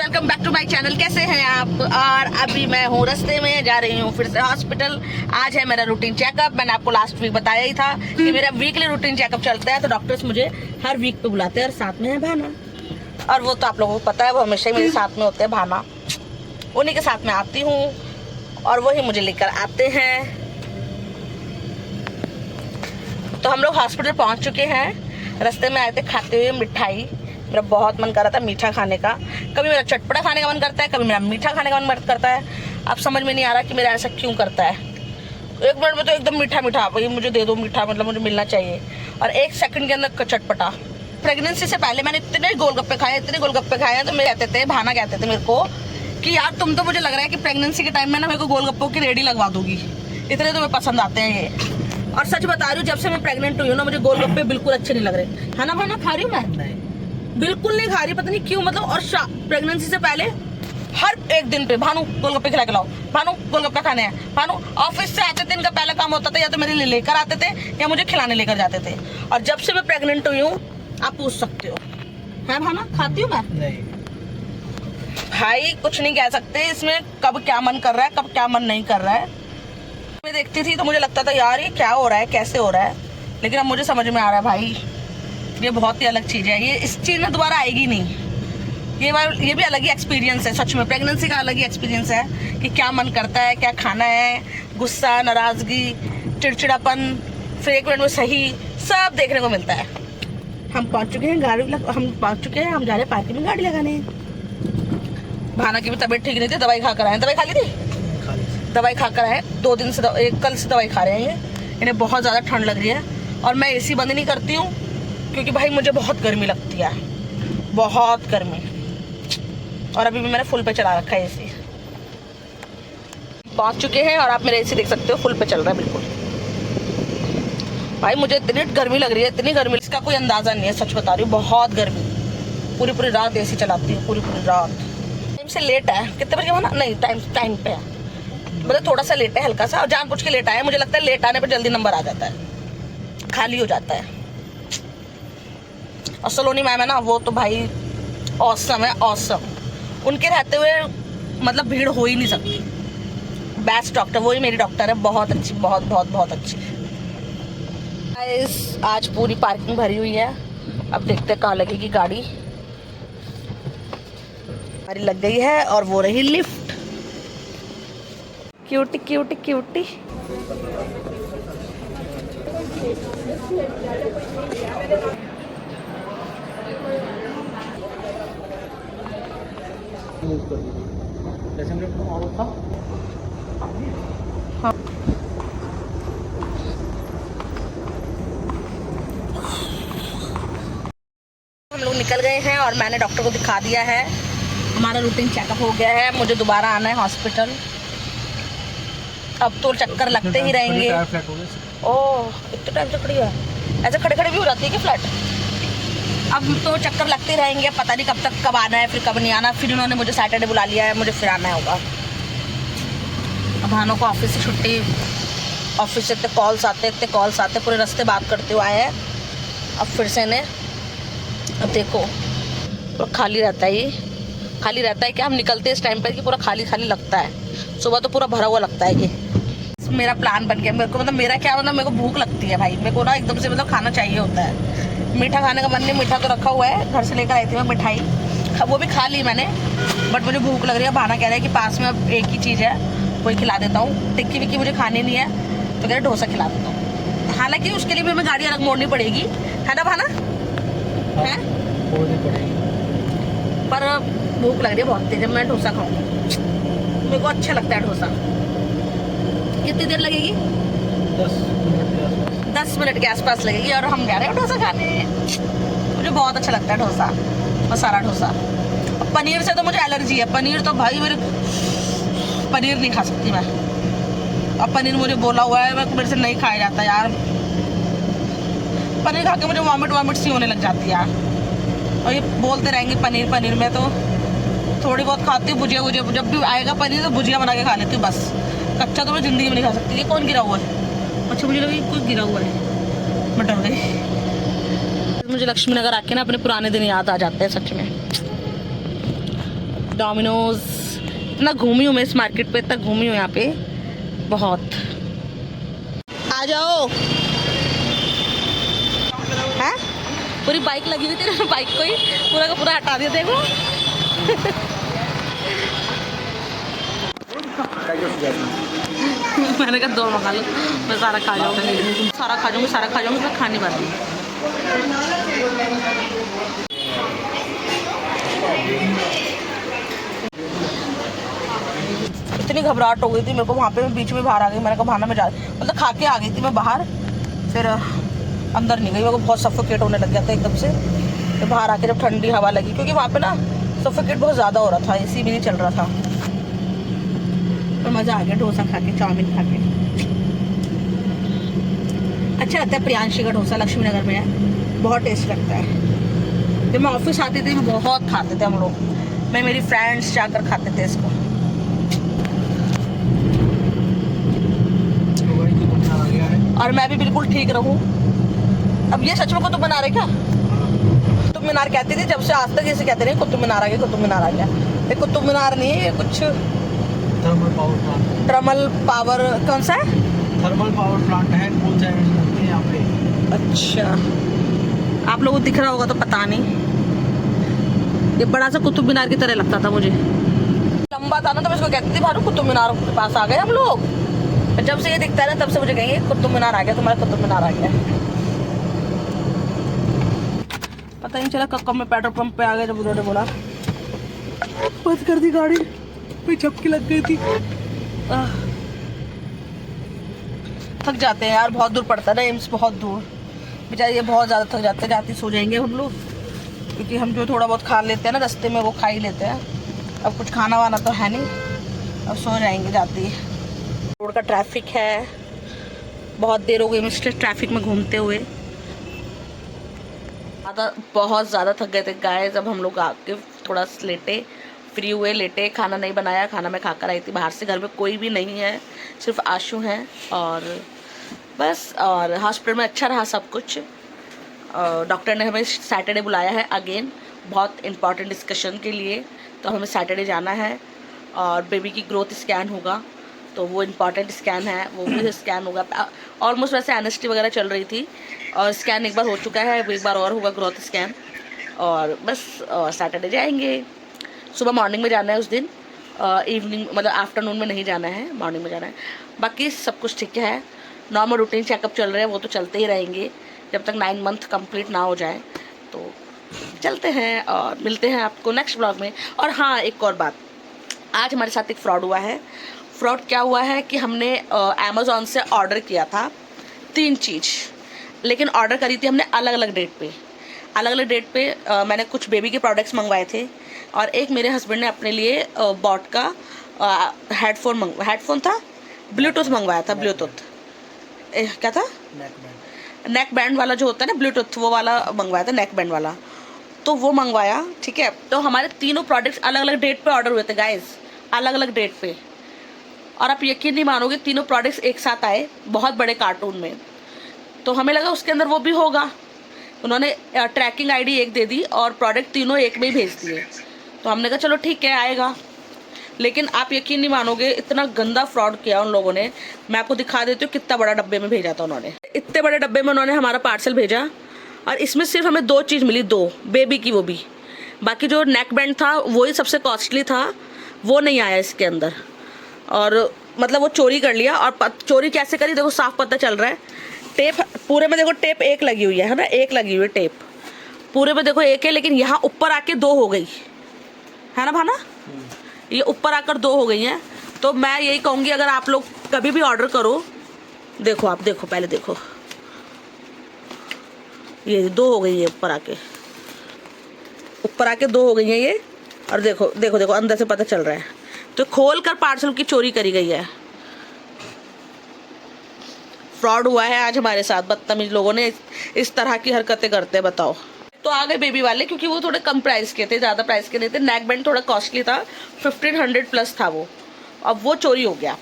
Welcome back to my channel. कैसे हैं आप? और अभी मैं हूँ रास्ते में, जा रही हूँ फिर से हॉस्पिटल। आज है मेरा रूटीन चेकअप। मैंने आपको लास्ट वीक बताया ही था कि मेरा वीकली रूटीन चेकअप चलता है, तो डॉक्टर्स मुझे हर वीक पे बुलाते हैं। और साथ में है भाना, और वो तो आप लोगों को पता है, वो हमेशा ही मेरे साथ में होते हैं। भाना, उन्हीं के साथ में आती हूँ और वही मुझे लेकर आते हैं। तो हम लोग हॉस्पिटल पहुँच चुके हैं। रास्ते में आए थे खाते हुए मिठाई। मेरा बहुत मन कर रहा था मीठा खाने का। कभी मेरा चटपटा खाने का मन करता है, कभी मेरा मीठा खाने का मन करता है। अब समझ में नहीं आ रहा कि मेरा ऐसा क्यों करता है। एक मिनट में तो एकदम मीठा मीठा, भाई मुझे दे दो मीठा, मतलब मुझे मिलना चाहिए। और एक सेकंड के अंदर चटपटा। प्रेगनेंसी से पहले मैंने इतने गोलगप्पे खाए हैं, तो मेरे कहते थे, भाना कहते थे मेरे को कि यार तुम तो, मुझे लग रहा है कि प्रेगनेंसी के टाइम में ना मेरे को गोलगप्पों की रेडी लगवा दोगी, इतने तुम्हें पसंद आते हैं ये। और सच बता रही हूँ, जब से मैं प्रेग्नेंट हुई हूँ ना, मुझे गोलगप्पे बिल्कुल अच्छे नहीं लग रहे। है ना भाना? खा रही हूँ मैं? बिल्कुल नहीं खा रही, पता नहीं क्यों। मतलब और प्रेगनेंसी से पहले हर एक दिन पे भानु गोलगप्पे खिला के लाओ, भानु गोलगप्पे खाने हैं, भानु। ऑफिस से आते थे, इनका पहला काम होता था या तो मेरे लिए लेकर आते थे या मुझे खिलाने लेकर जाते थे। और जब से मैं प्रेग्नेंट हुई हूँ, आप पूछ सकते हो, है भाना खाती हूँ मैं? नहीं भाई, कुछ नहीं कह सकते इसमें। कब क्या मन कर रहा है, कब क्या मन नहीं कर रहा है। मैं देखती थी तो मुझे लगता था यार ये क्या हो रहा है, कैसे हो रहा है। लेकिन अब मुझे समझ में आ रहा है भाई, ये बहुत ही अलग चीज़ है। ये इस चीज़ में दोबारा आएगी नहीं। ये भी अलग ही एक्सपीरियंस है। सच में प्रेगनेंसी का अलग ही एक्सपीरियंस है कि क्या मन करता है, क्या खाना है, गुस्सा, नाराज़गी, चिड़चिड़ापन, फिर एक मिनट में सही, सब देखने को मिलता है। हम पहुंच चुके हैं, हम जा रहे हैं पार्किंग में गाड़ी लगाने। भाना की भी तबीयत ठीक नहीं थी, दवाई खा कर आए। दवाई खा ली थी? दवाई खा कर आए। 2 दिन से कल से दवाई खा रहे हैं। इन्हें बहुत ज़्यादा ठंड लग रही है और मैं एसी बंद नहीं करती हूँ, क्योंकि भाई मुझे बहुत गर्मी लगती है, बहुत गर्मी। और अभी भी मैंने फुल पे चला रखा है एसी। पहुंच चुके हैं और आप मेरा एसी देख सकते हो, फुल पे चल रहा है बिल्कुल। भाई मुझे इतनी गर्मी लग रही है, इतनी गर्मी, इसका कोई अंदाज़ा नहीं है। सच बता रही हूँ, बहुत गर्मी। पूरी रात एसी चलाती हूँ, पूरी रात। टाइम से लेट है। कितने बजे होना? नहीं, टाइम पे है, मतलब थोड़ा सा लेट है, हल्का सा। और जानबूझ के लेट आया। मुझे लगता है लेट आने पर जल्दी नंबर आ जाता है, खाली हो जाता है। और सलोनी मैम है ना, वो तो भाई ऑसम है, ऑसम। उनके रहते हुए मतलब भीड़ हो ही नहीं सकती। बेस्ट डॉक्टर, वही मेरी डॉक्टर है, बहुत अच्छी, बहुत अच्छी। आज पूरी पार्किंग भरी हुई है। अब देखते हैं कहाँ लगेगी गाड़ी। गाड़ी लग गई है और वो रही लिफ्ट। Cutie cutie cutie. हाँ, हम लोग निकल गए हैं और मैंने डॉक्टर को दिखा दिया है। हमारा रूटीन चेकअप हो गया है। मुझे दोबारा आना है हॉस्पिटल। अब तो चक्कर लगते ही रहेंगे। ओह, इतने टाइम से खड़ी है? ऐसे खड़े भी हो जाती है कि फ्लैट? अब तो चक्कर लगते रहेंगे। पता नहीं कब तक, कब आना है, फिर कब नहीं आना। फिर उन्होंने मुझे सैटरडे बुला लिया है, मुझे फिर आना होगा। अब भानों को ऑफिस से छुट्टी, ऑफिस से इतने कॉल्स आते, पूरे रास्ते बात करते हुए आए हैं। अब फिर से इन्हें, अब देखो पूरा खाली रहता है। ये खाली रहता है कि हम निकलते इस टाइम पर कि पूरा खाली लगता है। सुबह तो पूरा भरा हुआ लगता है। ये मेरा प्लान बन गया। मेरे को मतलब, मेरा क्या मतलब, मेरे को भूख लगती है भाई। मेरे को ना एकदम से मतलब खाना चाहिए होता है। मीठा खाने का मन नहीं, मीठा तो रखा हुआ है, घर से लेकर आई थी मैं मिठाई, वो भी खा ली मैंने। बट मुझे भूख लग रही है। भाना कह रहा है कि पास में अब एक ही चीज़ है, वही खिला देता हूँ। टिक्की विक्की मुझे खानी नहीं है, तो कह रहे डोसा खिला देता हूँ। हालांकि उसके लिए भी हमें गाड़ी अलग मोड़नी पड़ेगी, है ना भाना? है, पर भूख लग रही है बहुत तेज। मैं डोसा खाऊंगी, मेरे को अच्छा लगता है डोसा। कितनी देर लगेगी? 10 मिनट के आसपास लगेगी। और हम जा रहे हैं डोसा खाने। मुझे बहुत अच्छा लगता है डोसा, मसाला डोसा। पनीर से तो मुझे एलर्जी है। पनीर तो भाई पनीर नहीं खा सकती मैं। अब पनीर मुझे बोला हुआ है, मेरे से नहीं खाया जाता यार। पनीर खा के मुझे वॉमिट सी होने लग जाती है यार। और ये बोलते रहेंगे पनीर। मैं तो थोड़ी बहुत खाती हूँ। भुजिया, जब भी आएगा पनीर तो भुजिया बना के खा लेती हूँ बस। कच्चा तो मैं ज़िंदगी में नहीं खा सकती। ये कौन गिरा हुआ है? अच्छा, मुझे लगा कोई गिरा हुआ है, मैं डर गई। मुझे लक्ष्मी नगर आके ना अपने पुराने दिन याद आ जाते हैं सच में। डोमिनोज। इतना घूमी हूँ मैं इस मार्केट पे, इतना घूमी हूँ यहाँ पे बहुत। आ जाओ। है पूरी बाइक लगी हुई थी, बाइक को ही पूरा का पूरा हटा दिया देखो। मैंने कहा 2 मंगा लो, मैं सारा खा जाऊँगी, सारा खा जाऊँगी, मैं खा नहीं पाती। इतनी घबराहट हो गई थी मेरे को वहाँ पे, मैं बीच में बाहर आ गई। मैंने कहा भाना में जा, मतलब खा के आ गई थी मैं बाहर, फिर अंदर नहीं गई। मेरे को बहुत सफोकेट होने लग गया था एकदम से। तो बाहर आके जब ठंडी हवा लगी, क्योंकि वहाँ पे ना सफोकेट बहुत ज़्यादा हो रहा था, एसी भी नहीं चल रहा था। तो मज़ा आ गया डोसा खा के, चाउमीन खा के। अच्छा लगता है प्रियांशी का डोसा, लक्ष्मी नगर में है, बहुत टेस्ट लगता है। जब मैं ऑफिस आती थी बहुत खाते थे हम लोग, मैं मेरी फ्रेंड्स जाकर खाते थे इसको। और मैं भी बिल्कुल ठीक रहूं। अब ये सच में कुतुब मीनार है क्या? कुतुब मीनार कहती थी जब से, आज तक ऐसे कहते रहे कुतुब मीनार आ गया, कुतुब मीनार आ गया। ये कुतुब मीनार नहीं है, ये कुछ thermal power plant. Thermal power कौन सा है? थर्मल पावर प्लांट है, कौन सा है यहाँ पे? अच्छा, आप लोगों को दिख रहा होगा तो पता नहीं। ये बड़ा सा कुतुब मीनार की तरह लगता था मुझे, लंबा था ना, तो मैं इसको कहती थी भानु कुतुब मीनार के पास आ गए हम लोग। जब से ये दिखता है ना तब से मुझे कहेंगे कुतुब मीनार आ गया, तुम्हारा कुतुब मीनार आ गया। पता नहीं चला कब मैं पेट्रोल पंप पे आ गया, जब उन्होंने बोला बंद कर दी गाड़ी, कोई झपकी लग गई थी। थक जाते हैं यार, बहुत दूर पड़ता है ना एम्स, बहुत दूर। बेचारे ये बहुत ज़्यादा थक जाते हैं, जाते सोच जाएंगे हम लोग, क्योंकि हम जो थोड़ा बहुत खा लेते हैं ना रास्ते में वो खा ही लेते हैं। अब कुछ खाना वाना तो है नहीं, अब सो जाएंगे जाते ही। रोड का ट्रैफिक है, बहुत देर हो गई मुझे ट्रैफिक में घूमते हुए, बहुत ज़्यादा थक गए थे गाइस। अब हम लोग आके थोड़ा लेटे, फ्री हुए, लेटे। खाना नहीं बनाया, खाना मैं खाकर आई थी बाहर से, घर में कोई भी नहीं है, सिर्फ आशु हैं और बस। और हॉस्पिटल में अच्छा रहा सब कुछ। डॉक्टर ने हमें सैटरडे बुलाया है अगेन, बहुत इंपॉर्टेंट डिस्कशन के लिए, तो हमें सैटरडे जाना है। और बेबी की ग्रोथ स्कैन होगा, तो वो इम्पॉर्टेंट स्कैन है, वो भी स्कैन होगा। ऑलमोस्ट वैसे एनेस्टी वगैरह चल रही थी और स्कैन एक बार हो चुका है, अब एक बार और होगा ग्रोथ स्कैन। और बस सैटरडे जाएंगे। सुबह मॉर्निंग में जाना है उस दिन, इवनिंग मतलब आफ्टरनून में नहीं जाना है, मॉर्निंग में जाना है। बाकी सब कुछ ठीक है, नॉर्मल रूटीन चेकअप चल रहे हैं, वो तो चलते ही रहेंगे जब तक 9 मंथ कंप्लीट ना हो जाए। तो चलते हैं और मिलते हैं आपको नेक्स्ट ब्लॉग में। और हाँ, एक और बात, आज हमारे साथ एक फ्रॉड हुआ है। फ्रॉड क्या हुआ है कि हमने अमेज़ॉन से ऑर्डर किया था 3 चीज़, लेकिन ऑर्डर करी थी हमने अलग अलग डेट पे। अलग अलग डेट पे मैंने कुछ बेबी के प्रोडक्ट्स मंगवाए थे, और एक मेरे हस्बैंड ने अपने लिए बॉट का हेडफोन था, ब्लूटूथ मंगवाया था। ब्लूटूथ क्या था? नेक बैंड वाला जो होता है ना ब्लूटूथ, वो वाला मंगवाया था, नेक बैंड वाला। तो वो मंगवाया, ठीक है। तो हमारे तीनों प्रोडक्ट्स अलग अलग डेट पे ऑर्डर हुए थे गाइस, अलग अलग डेट पे। और आप यकीन नहीं मानोगे, तीनों प्रोडक्ट्स एक साथ आए बहुत बड़े कार्टून में। तो हमें लगा उसके अंदर वो भी होगा। उन्होंने ट्रैकिंग आईडी एक दे दी और प्रोडक्ट तीनों एक में ही भेज दिए। तो हमने कहा चलो ठीक है, आएगा। लेकिन आप यकीन नहीं मानोगे, इतना गंदा फ्रॉड किया उन लोगों ने। मैं आपको दिखा देती हूँ कितना बड़ा डब्बे में भेजा था उन्होंने। इतने बड़े डब्बे में उन्होंने हमारा पार्सल भेजा, और इसमें सिर्फ हमें 2 चीज़ मिली, 2 बेबी की, वो भी। बाकी जो नेक बैंड था वही सबसे कॉस्टली था, वो नहीं आया इसके अंदर। और मतलब वो चोरी कर लिया। और चोरी कैसे करी देखो, साफ पता चल रहा है। टेप पूरे में देखो, टेप एक लगी हुई है ना, एक लगी हुई है टेप पूरे में देखो, एक है। लेकिन यहाँ ऊपर आके 2 हो गई है ना भाना, ये ऊपर आकर 2 हो गई हैं। तो मैं यही कहूँगी, अगर आप लोग कभी भी ऑर्डर करो, देखो आप देखो, पहले देखो, ये 2 हो गई है ऊपर आके, ऊपर आके 2 हो गई हैं ये। और देखो देखो देखो, अंदर से पता चल रहा है। तो खोल कर पार्सल की चोरी करी गई है। फ्रॉड हुआ है आज हमारे साथ, बदतमीज लोगों ने इस तरह की हरकतें करते, बताओ। तो आ गए बेबी वाले, क्योंकि वो थोड़े कम प्राइस के थे, ज़्यादा प्राइस के नहीं थे। नेक बैंड थोड़ा कॉस्टली था, 1500 प्लस था वो, अब वो चोरी हो गया।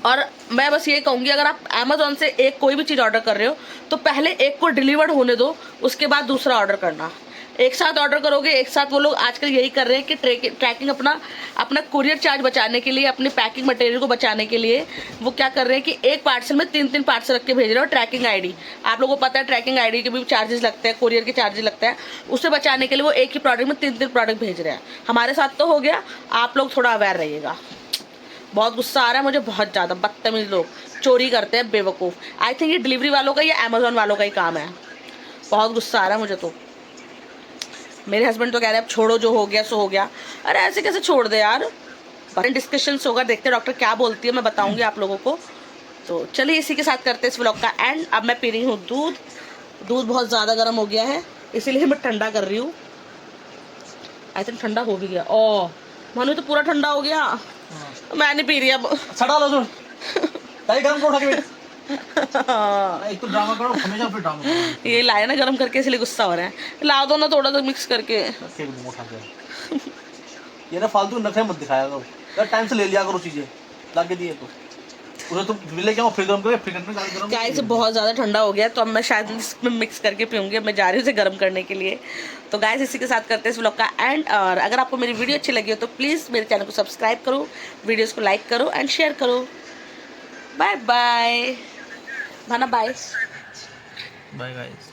और मैं बस ये कहूँगी, अगर आप अमेज़ॉन से एक कोई भी चीज़ ऑर्डर कर रहे हो तो पहले एक को डिलीवर्ड होने दो, उसके बाद दूसरा ऑर्डर करना। एक साथ ऑर्डर करोगे, एक साथ वो लोग आजकल यही कर रहे हैं कि ट्रैकिंग अपना कुरियर चार्ज बचाने के लिए, अपने पैकिंग मटेरियल को बचाने के लिए वो क्या कर रहे हैं कि एक पार्सल में 3-3 पार्सल रख के भेज रहे हो। ट्रैकिंग आईडी, आप लोगों को पता है ट्रैकिंग आईडी के भी चार्जेस लगते हैं, कुरियर के चार्जेस लगते हैं, उससे बचाने के लिए वो एक ही प्रोडक्ट में 3-3 प्रोडक्ट भेज रहे हैं। हमारे साथ तो हो गया, आप लोग थोड़ा अवेयर रहिएगा। बहुत गुस्सा आ रहा है मुझे, बहुत ज़्यादा बदतमीज लोग चोरी करते हैं, बेवकूफ़। आई थिंक ये डिलीवरी वालों का या अमेजोन वालों का ही काम है। बहुत गुस्सा आ रहा है मुझे तो। मेरे हस्बैंड तो कह रहे हैं अब छोड़ो, जो हो गया सो हो गया। अरे ऐसे कैसे छोड़ दे यार, डिस्कशंस होगा, देखते हैं डॉक्टर क्या बोलती है, मैं बताऊंगी आप लोगों को। तो चलिए इसी के साथ करते हैं इस व्लॉग का एंड। अब मैं पी रही हूँ दूध। दूध बहुत ज़्यादा गर्म हो गया है, इसीलिए मैं ठंडा कर रही हूँ। आई थिंक ठंडा हो भी गया। ओह मानो तो पूरा ठंडा हो गया। मैं नहीं पी रही अब। छड़ा लो सुन ताई गरम करो एक तो ड्रामा करो, हमेशा फिर ड्रामा करो। ये लाए ना गरम करके, इसलिए गुस्सा हो रहा है। ला दो ना थोड़ा सा मिक्स करके। ये ना फालतू नखरे मत दिखाया करो यार, टाइम से ले लिया करो चीजें, लाके दिए तो उसे तुम ले के आओ, फिर गरम करो, फिर गरम क्या इसे बहुत ज़्यादा ठंडा हो गया, तो अब मैं शायद इसमें मिक्स करके पीऊँगी। अब मैं जा रही हूँ इसे गर्म करने के लिए। तो गाइस इसी के साथ करते हैं इस व्लॉग का एंड। और अगर आपको मेरी वीडियो अच्छी लगी हो तो प्लीज़ मेरे चैनल को सब्सक्राइब करो, वीडियोज़ को लाइक करो एंड शेयर करो। Bye bye Bhana, bye bye guys.